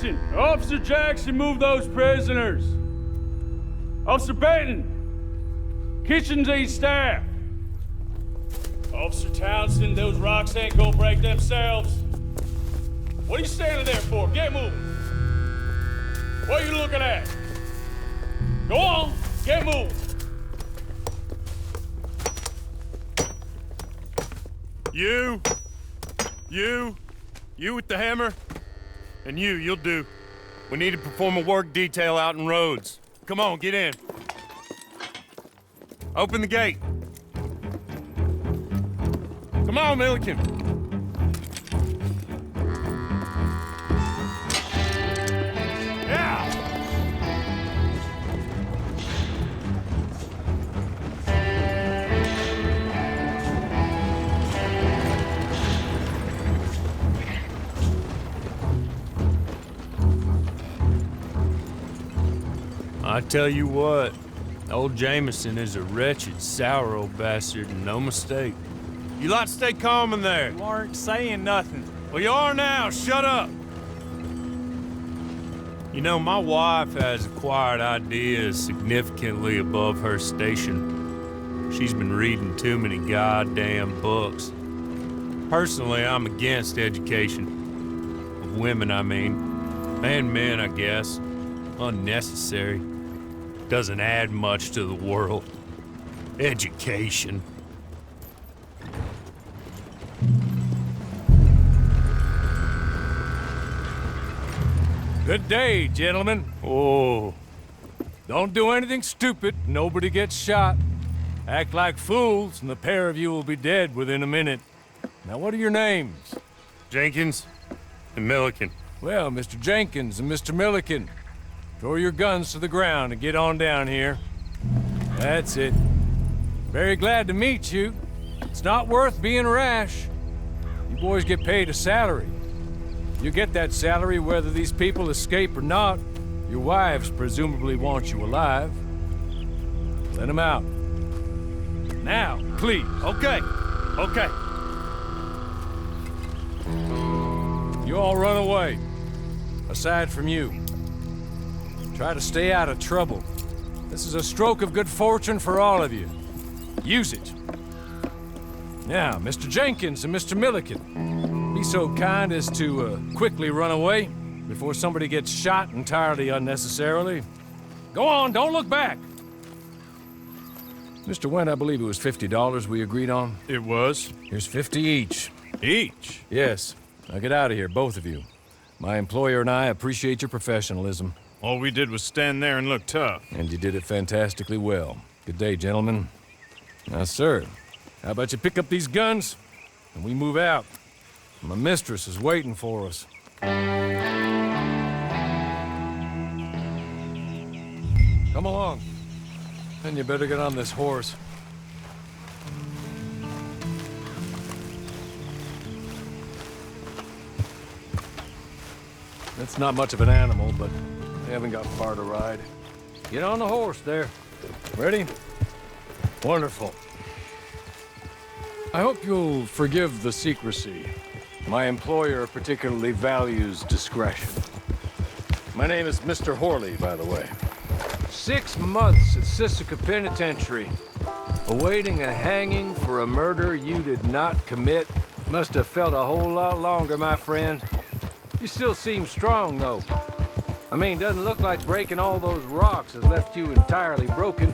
Attention! Officer Jackson, move those prisoners. Officer Benton, kitchens aid staff. Officer Townsend, those rocks ain't gonna break themselves. What are you standing there for? Get moving. What are you looking at? Go on, get moving. You with the hammer? And you'll do. We need to perform a work detail out in roads. Come on, get in. Open the gate. Come on, Milliken. Yeah! I tell you what, old Jameson is a wretched, sour old bastard, and no mistake. You lot stay calm in there. You aren't saying nothing. Well, you are now. Shut up. You know, my wife has acquired ideas significantly above her station. She's been reading too many goddamn books. Personally, I'm against education. Of women, I mean. And men, I guess. Unnecessary. Doesn't add much to the world. Education. Good day, gentlemen. Oh. Don't do anything stupid. Nobody gets shot. Act like fools, and the pair of you will be dead within a minute. Now, what are your names? Jenkins and Milliken. Well, Mr. Jenkins and Mr. Milliken, throw your guns to the ground and get on down here. That's it. Very glad to meet you. It's not worth being rash. You boys get paid a salary. You get that salary whether these people escape or not. Your wives presumably want you alive. Let them out. Now, please. Okay. You all run away. Aside from you. Try to stay out of trouble. This is a stroke of good fortune for all of you. Use it. Now, Mr. Jenkins and Mr. Milliken, be so kind as to quickly run away before somebody gets shot entirely unnecessarily. Go on, don't look back. Mr. Wendt, I believe it was $50 we agreed on. It was. Here's 50 each. Each? Yes. Now get out of here, both of you. My employer and I appreciate your professionalism. All we did was stand there and look tough. And you did it fantastically well. Good day, gentlemen. Now, sir, how about you pick up these guns and we move out? My mistress is waiting for us. Come along. Then you better get on this horse. It's not much of an animal, but they haven't got far to ride. Get on the horse there. Ready? Wonderful. I hope you'll forgive the secrecy. My employer particularly values discretion. My name is Mr. Horley, by the way. 6 months at Sisika Penitentiary, awaiting a hanging for a murder you did not commit. Must have felt a whole lot longer, my friend. You still seem strong, though. I mean, doesn't look like breaking all those rocks has left you entirely broken,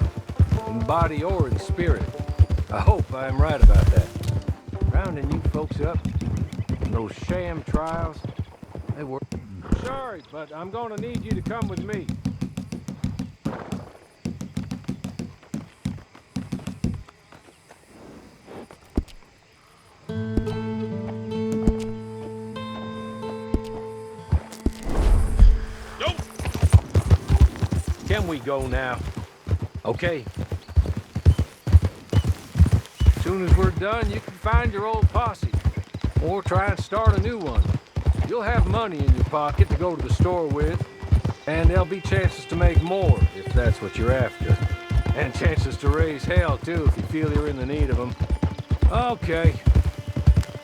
in body or in spirit. I hope I'm right about that. Rounding you folks up, and those sham trials, they were... Sorry, but I'm gonna need you to come with me. Can we go now? Okay. As soon as we're done, you can find your old posse. Or try and start a new one. You'll have money in your pocket to go to the store with. And there'll be chances to make more, if that's what you're after. And chances to raise hell, too, if you feel you're in the need of them. Okay.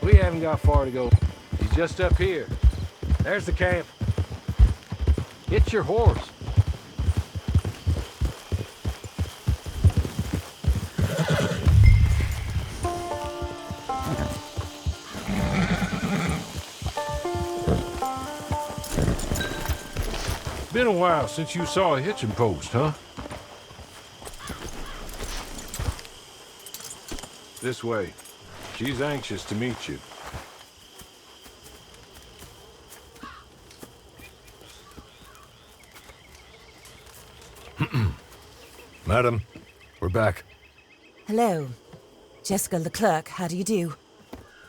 We haven't got far to go. He's just up here. There's the camp. Get your horse. Been a while since you saw a hitching post, huh? This way. She's anxious to meet you. Madam, we're back. Hello. Jessica Leclerc, how do you do?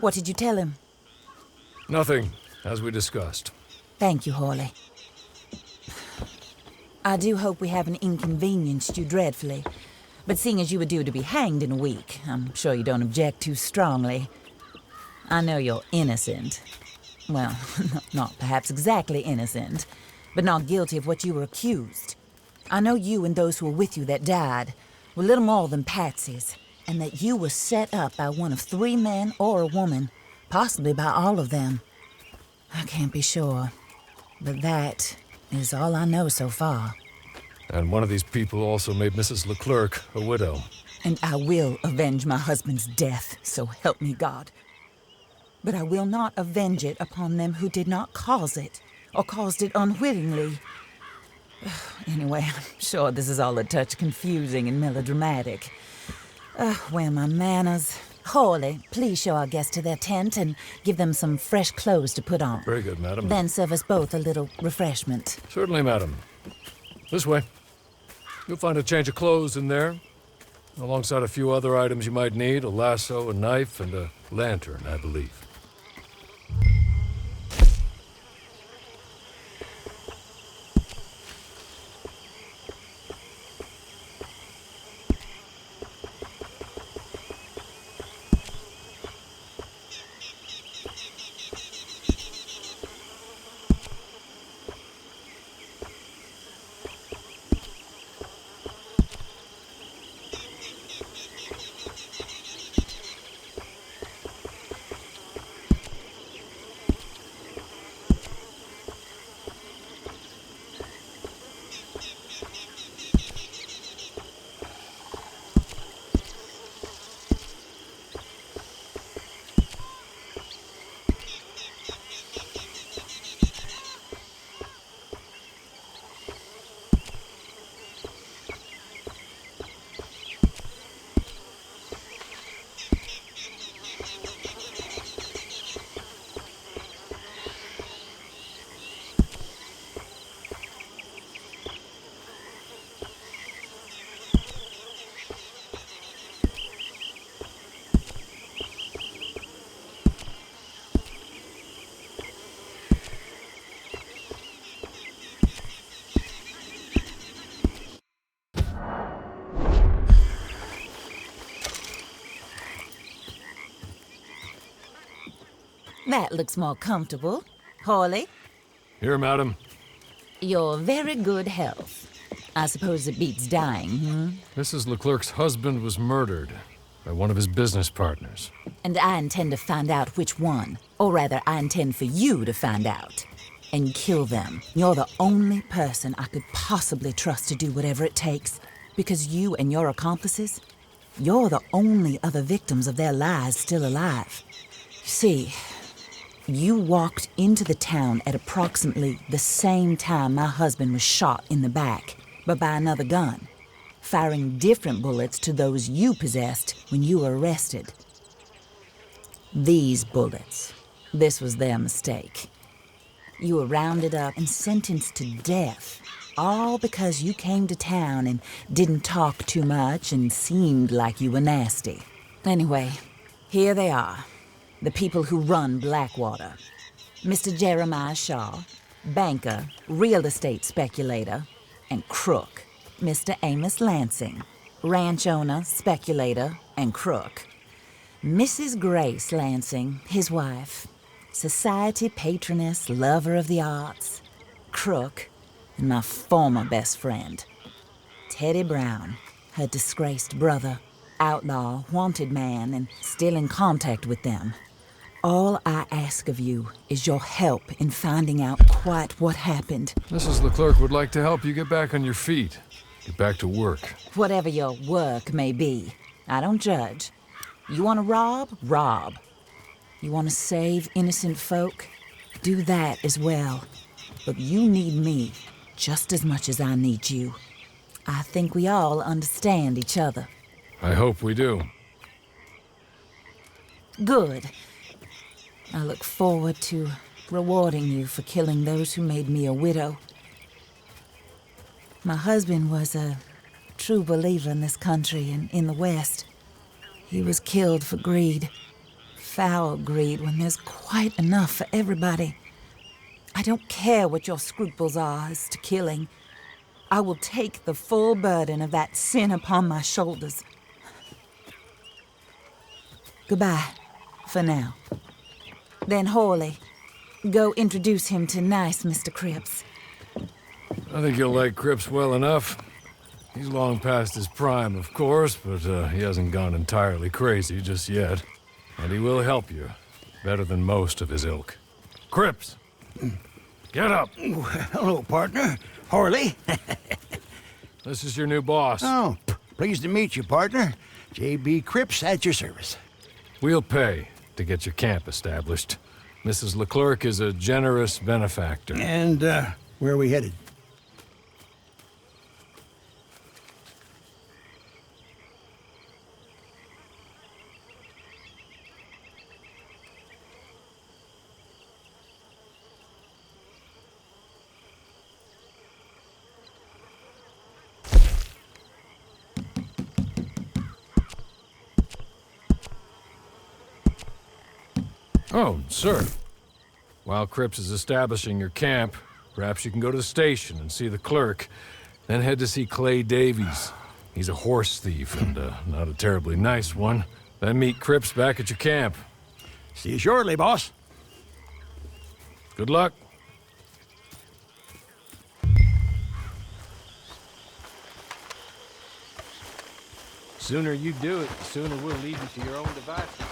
What did you tell him? Nothing, as we discussed. Thank you, Hawley. I do hope we haven't inconvenienced you dreadfully. But seeing as you were due to be hanged in a week, I'm sure you don't object too strongly. I know you're innocent. Well, not perhaps exactly innocent, but not guilty of what you were accused. I know you and those who were with you that died were little more than patsies, and that you were set up by one of 3 men or a woman, possibly by all of them. I can't be sure, but that is all I know so far. And one of these people also made Mrs. Leclerc a widow. And I will avenge my husband's death, so help me God. But I will not avenge it upon them who did not cause it, or caused it unwittingly. Anyway, I'm sure this is all a touch confusing and melodramatic. Where are my manners? Hawley, please show our guests to their tent and give them some fresh clothes to put on. Very good, madam. Then serve us both a little refreshment. Certainly, madam. This way. You'll find a change of clothes in there, alongside a few other items you might need, a lasso, a knife, and a lantern, I believe. That looks more comfortable. Hawley, Here, madam. your very good health. I suppose it beats dying, hmm? Mrs. Leclerc's husband was murdered by one of his business partners. And I intend to find out which one. Or rather, I intend for you to find out. And kill them. You're the only person I could possibly trust to do whatever it takes. Because you and your accomplices, you're the only other victims of their lies still alive. See, you walked into the town at approximately the same time my husband was shot in the back, but by another gun, firing different bullets to those you possessed when you were arrested. These bullets, this was their mistake. You were rounded up and sentenced to death, all because you came to town and didn't talk too much and seemed like you were nasty. Anyway, here they are. The people who run Blackwater. Mr. Jeremiah Shaw, banker, real estate speculator, and crook. Mr. Amos Lansing, ranch owner, speculator, and crook. Mrs. Grace Lansing, his wife, society patroness, lover of the arts, crook, and my former best friend. Teddy Brown, her disgraced brother, outlaw, wanted man, and still in contact with them. All I ask of you is your help in finding out quite what happened. Mrs. Leclerc would like to help you get back on your feet. Get back to work. Whatever your work may be, I don't judge. You want to rob? Rob. You want to save innocent folk? Do that as well. But you need me just as much as I need you. I think we all understand each other. I hope we do. Good. I look forward to rewarding you for killing those who made me a widow. My husband was a true believer in this country and in the West. He was killed for greed. Foul greed when there's quite enough for everybody. I don't care what your scruples are as to killing. I will take the full burden of that sin upon my shoulders. Goodbye, for now. Then Hawley, go introduce him to nice Mr. Cripps. I think you'll like Cripps well enough. He's long past his prime, of course, but he hasn't gone entirely crazy just yet. And he will help you, better than most of his ilk. Cripps! Get up! Hello, partner. Hawley. This is your new boss. Oh, pleased to meet you, partner. J.B. Cripps at your service. We'll pay to get your camp established. Mrs. Leclerc is a generous benefactor. And, where are we headed? Oh, sir. While Cripps is establishing your camp, perhaps you can go to the station and see the clerk, then head to see Clay Davies. He's a horse thief and not a terribly nice one. Then meet Cripps back at your camp. See you shortly, boss. Good luck. Sooner you do it, the sooner we'll leave you to your own devices.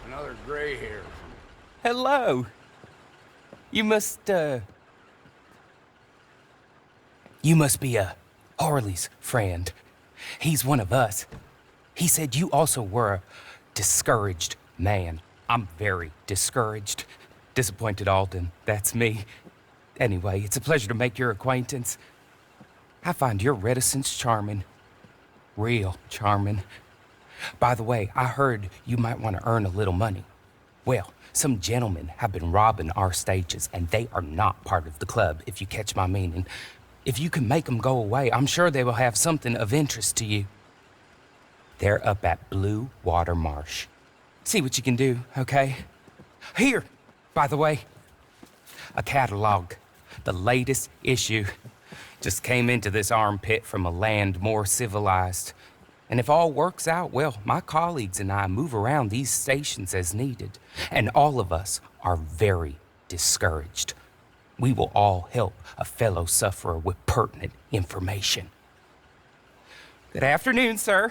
Another gray hair. Hello. You must be Harley's friend. He's one of us. He said you also were discouraged man. I'm very discouraged. Disappointed Alden, that's me. Anyway, it's a pleasure to make your acquaintance. I find your reticence charming. Real charming. By the way, I heard you might want to earn a little money. Well, some gentlemen have been robbing our stages, and they are not part of the club, if you catch my meaning. If you can make them go away, I'm sure they will have something of interest to you. They're up at Blue Water Marsh. See what you can do, okay? Here, by the way, a catalog. The latest issue. Just came into this armpit from a land more civilized. And if all works out, well, my colleagues and I move around these stations as needed. And all of us are very discouraged. We will all help a fellow sufferer with pertinent information. Good afternoon, sir.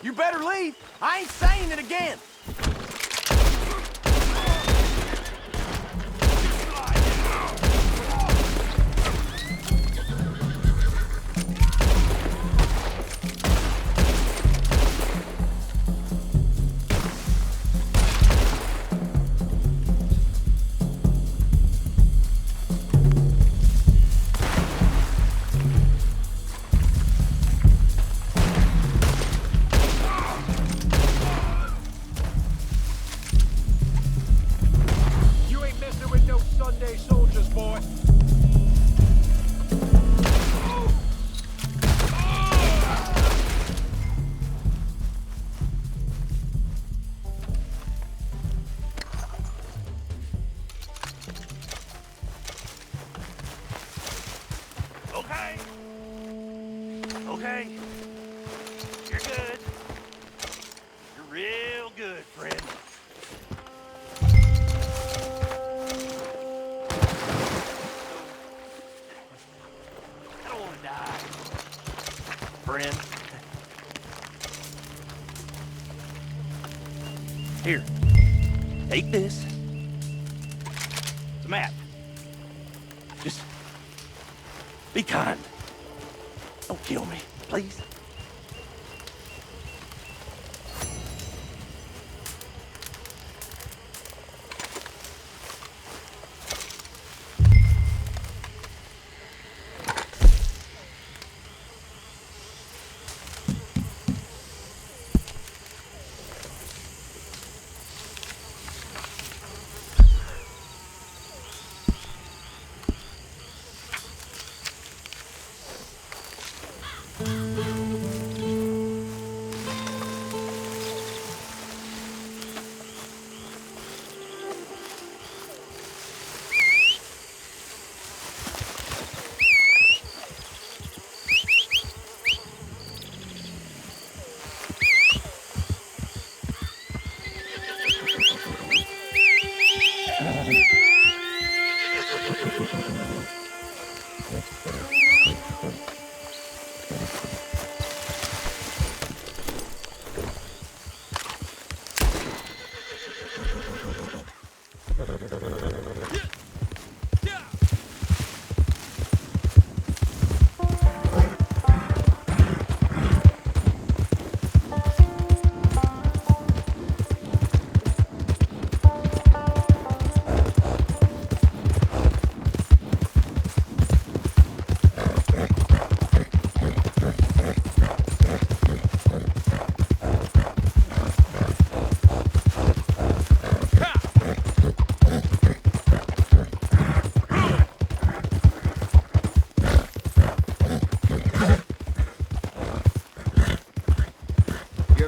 You better leave. I ain't saying it again. Take this. It's a map. Just be kind. Don't kill me, please.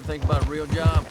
Think about a real job.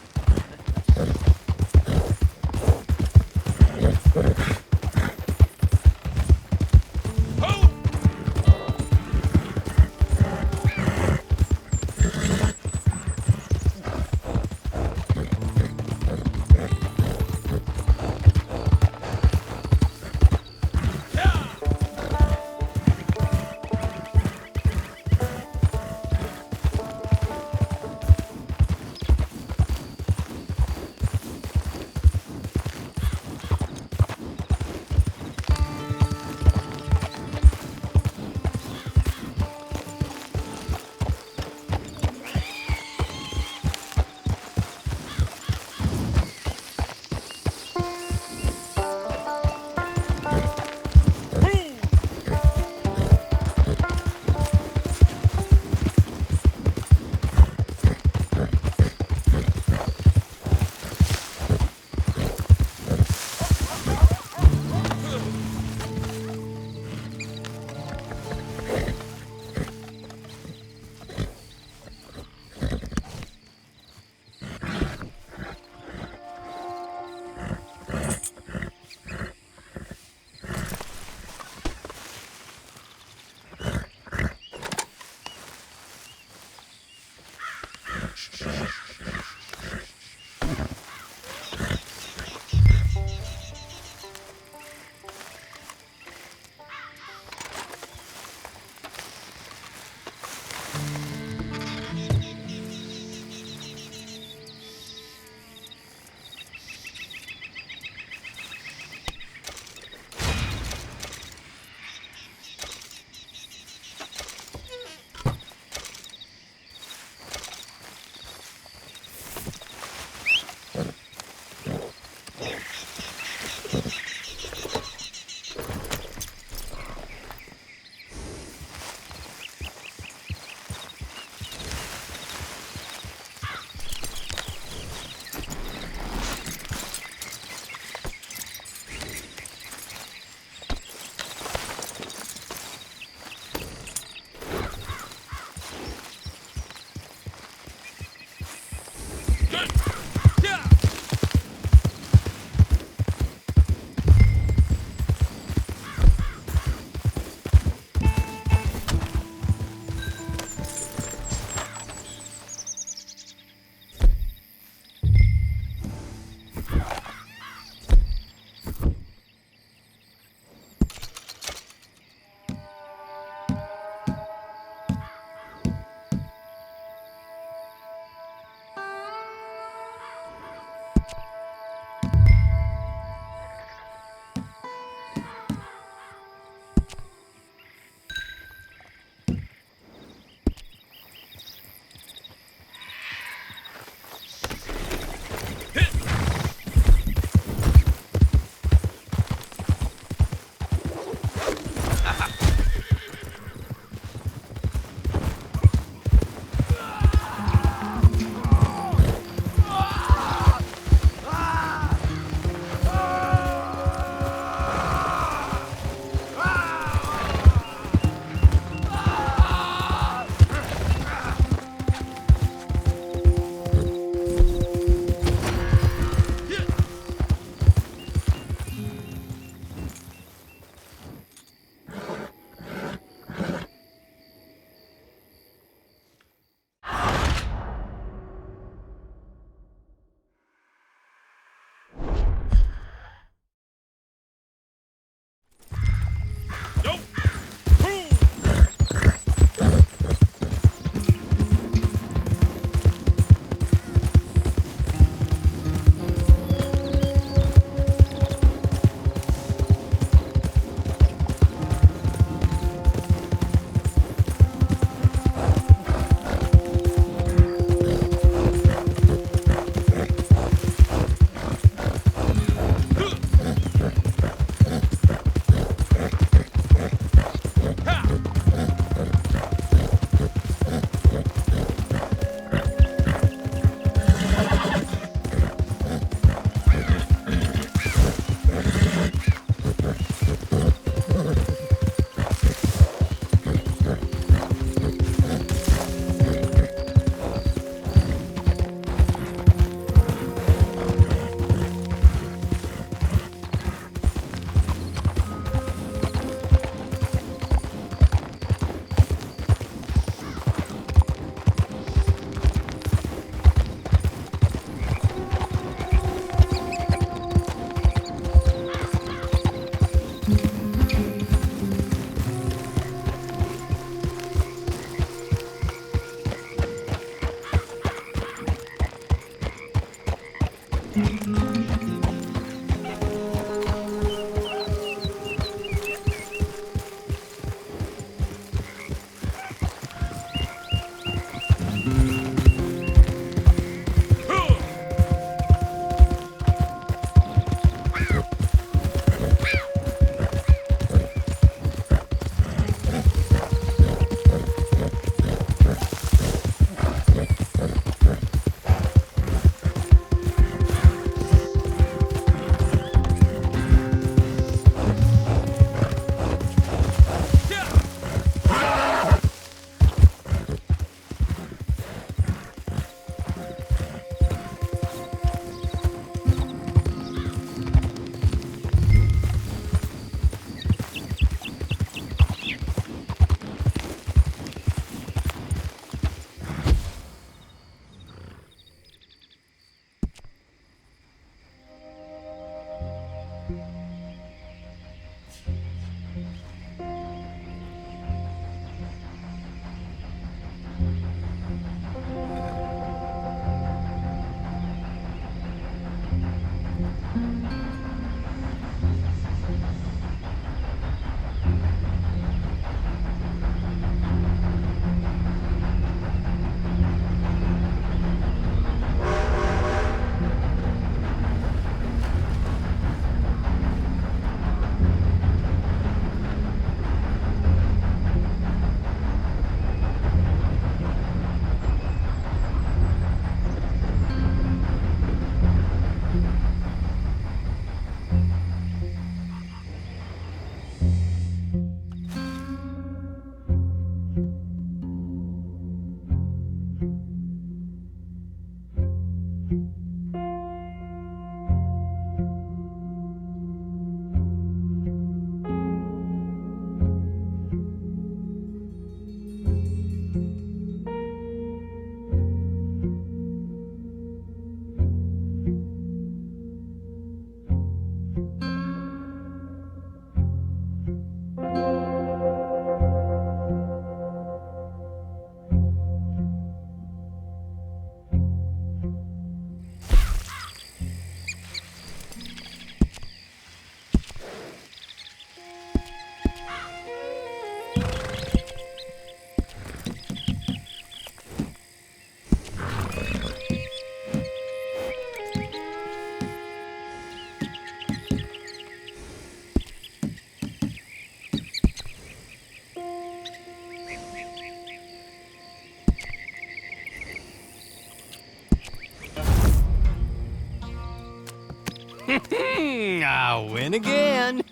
I win again.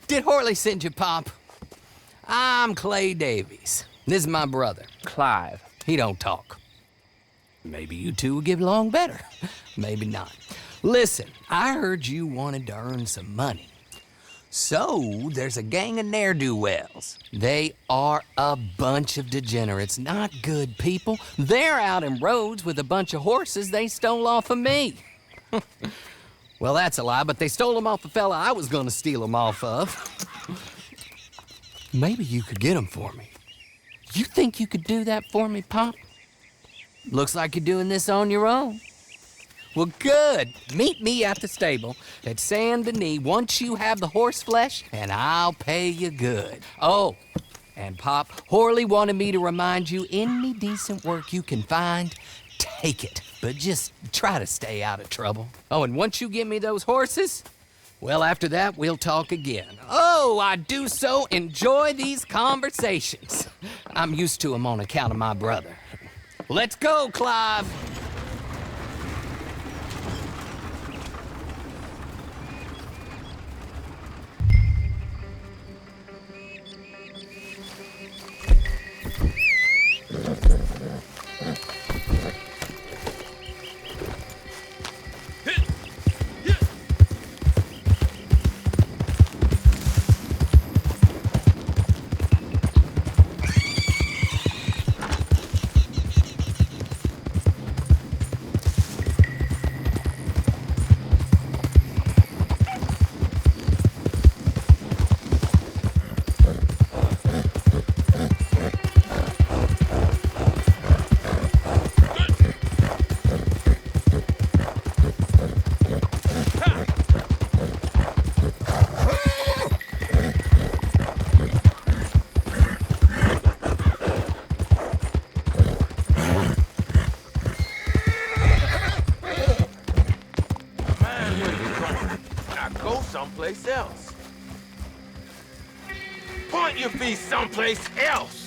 Did Horley send you, Pop? I'm Clay Davies. This is my brother, Clive. He don't talk. Maybe you two will get along better. Maybe not. Listen, I heard you wanted to earn some money. So, there's a gang of ne'er-do-wells. They are a bunch of degenerates, not good people. They're out in roads with a bunch of horses they stole off of me. Well, that's a lie, but they stole them off the fella I was gonna steal them off of. Maybe you could get them for me. You think you could do that for me, Pop? Looks like you're doing this on your own. Well, good. Meet me at the stable at Saint Denis once you have the horse flesh, and I'll pay you good. Oh, and Pop, Horley wanted me to remind you, any decent work you can find, take it. But just try to stay out of trouble. Oh, and once you give me those horses, well, after that, we'll talk again. Oh, I do so enjoy these conversations. I'm used to them on account of my brother. Let's go, Clive. Someplace else. Point your feet someplace else.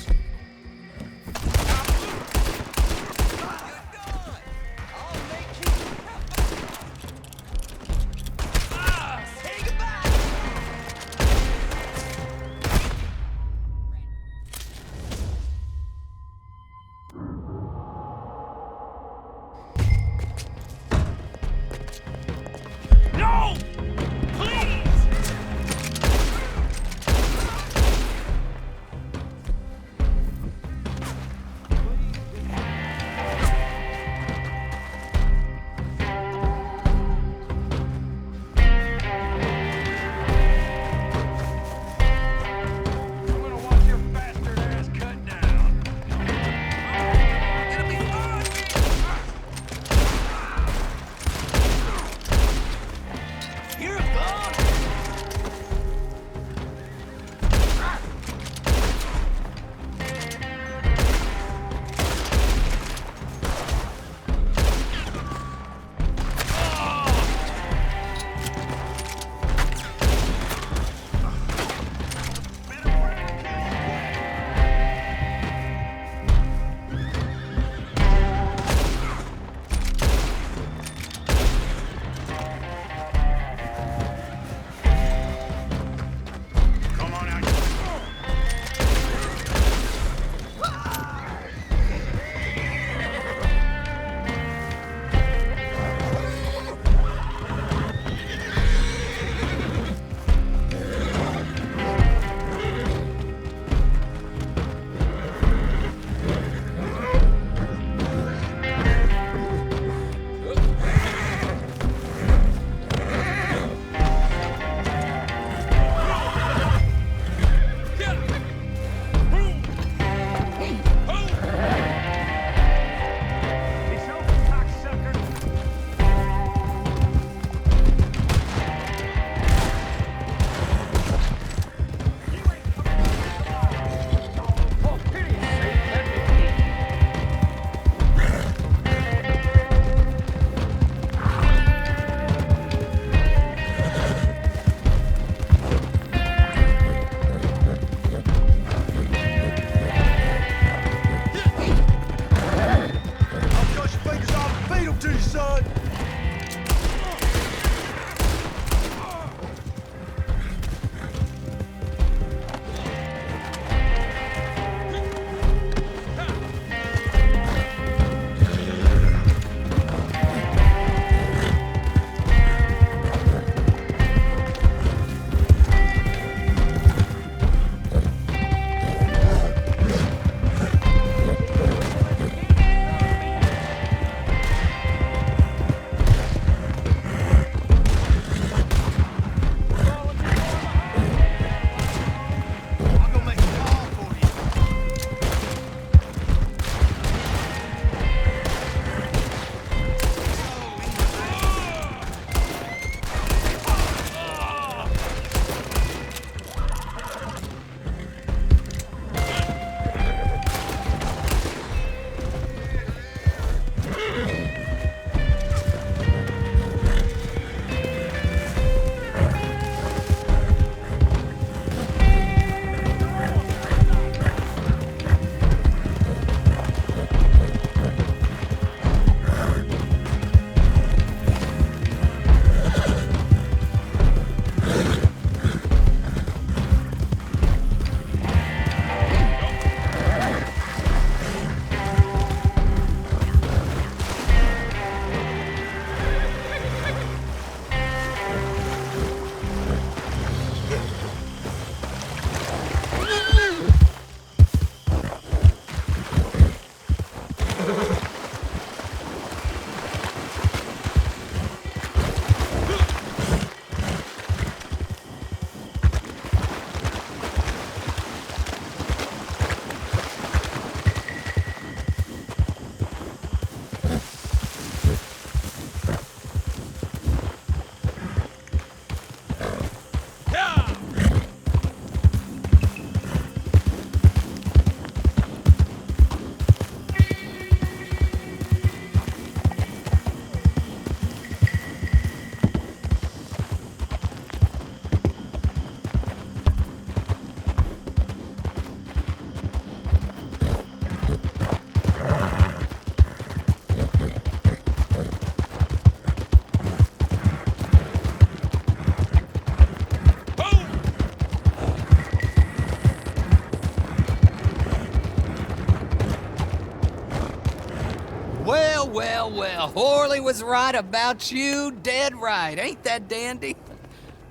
well, Horley was right about you, dead right. Ain't that dandy?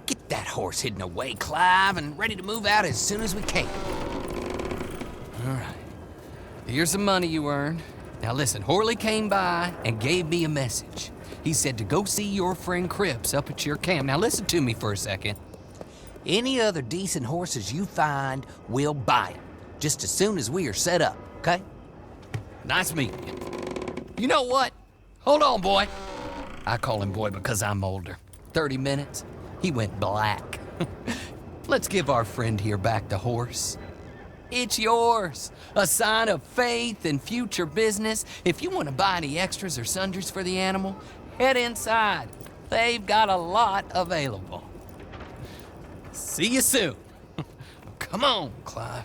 Get that horse hidden away, Clive, and ready to move out as soon as we can. All right. Here's the money you earned. Now listen, Horley came by and gave me a message. He said to go see your friend Cripps up at your camp. Now listen to me for a second. Any other decent horses you find, we'll buy them. Just as soon as we are set up, okay? Nice meeting you. You know what? Hold on, boy. I call him boy because I'm older. 30 minutes, he went black. Let's give our friend here back the horse. It's yours. A sign of faith and future business. If you want to buy any extras or sundries for the animal, head inside. They've got a lot available. See you soon. Come on, Clive.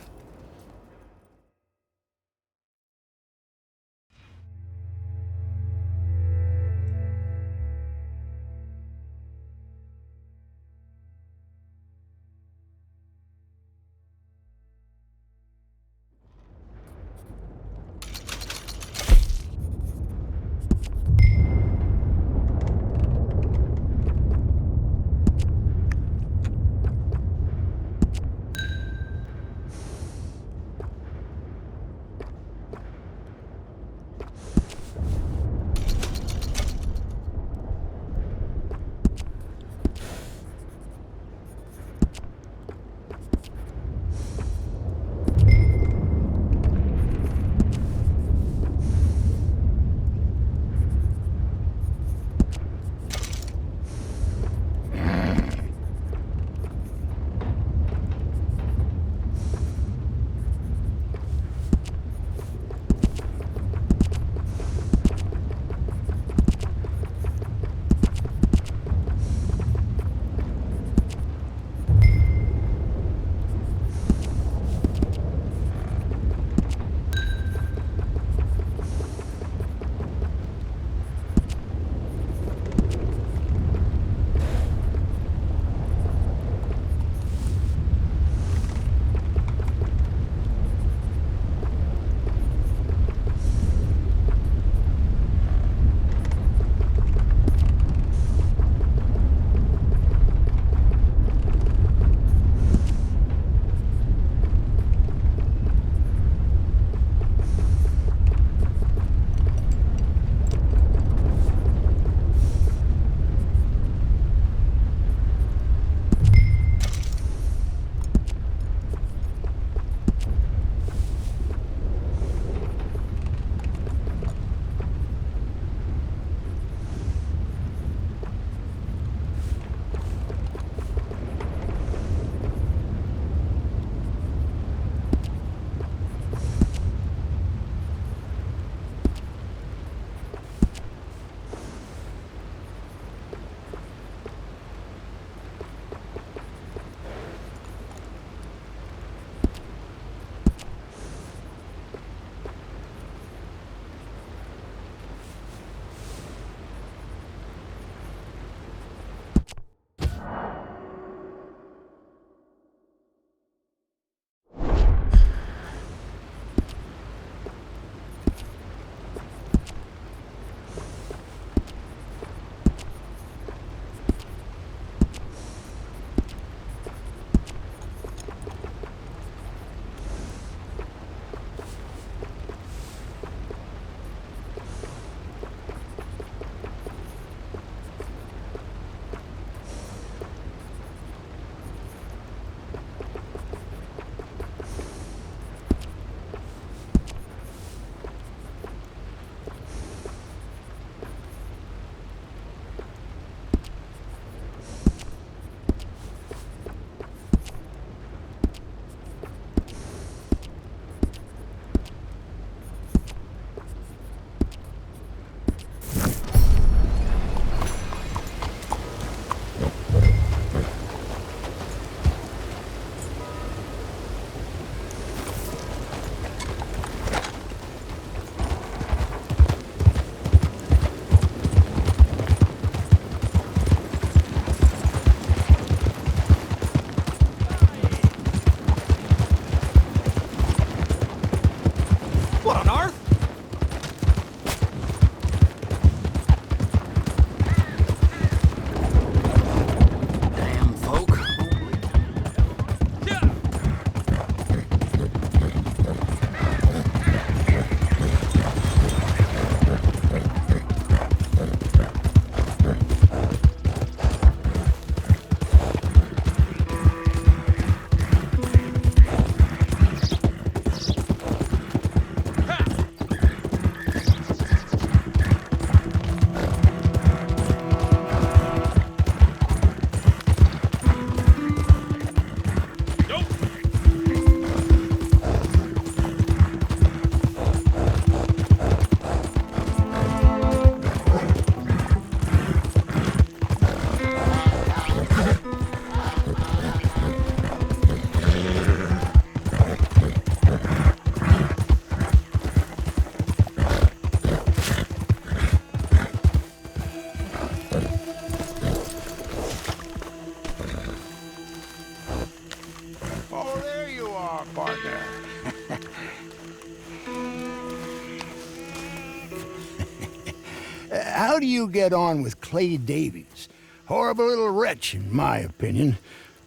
how do you get on with Clay Davies? Horrible little wretch, in my opinion.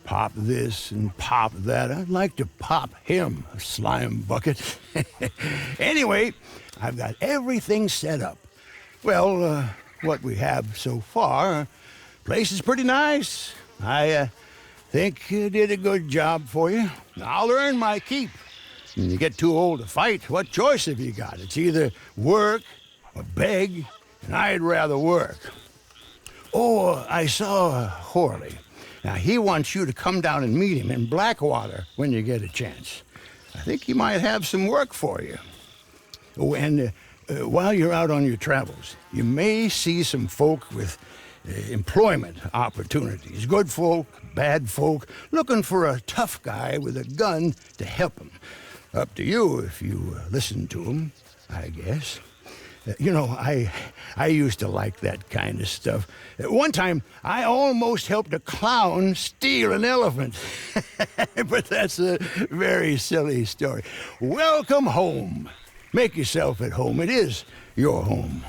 Pop this and pop that. I'd like to pop him, a slime bucket. Anyway, I've got everything set up. Well, what we have so far, place is pretty nice. I think you did a good job for you. I'll earn my keep. When you get too old to fight, what choice have you got? It's either work or beg, and I'd rather work. Oh, I saw Horley. Now, he wants you to come down and meet him in Blackwater when you get a chance. I think he might have some work for you. Oh, and while you're out on your travels, you may see some folk with employment opportunities. Good folk, bad folk, looking for a tough guy with a gun to help them. Up to you if you listen to them, I guess. You know, I used to like that kind of stuff. One time, I almost helped a clown steal an elephant. But that's a very silly story. Welcome home. Make yourself at home. It is your home.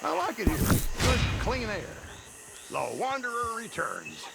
I like it here. Good, clean air. The Wanderer returns.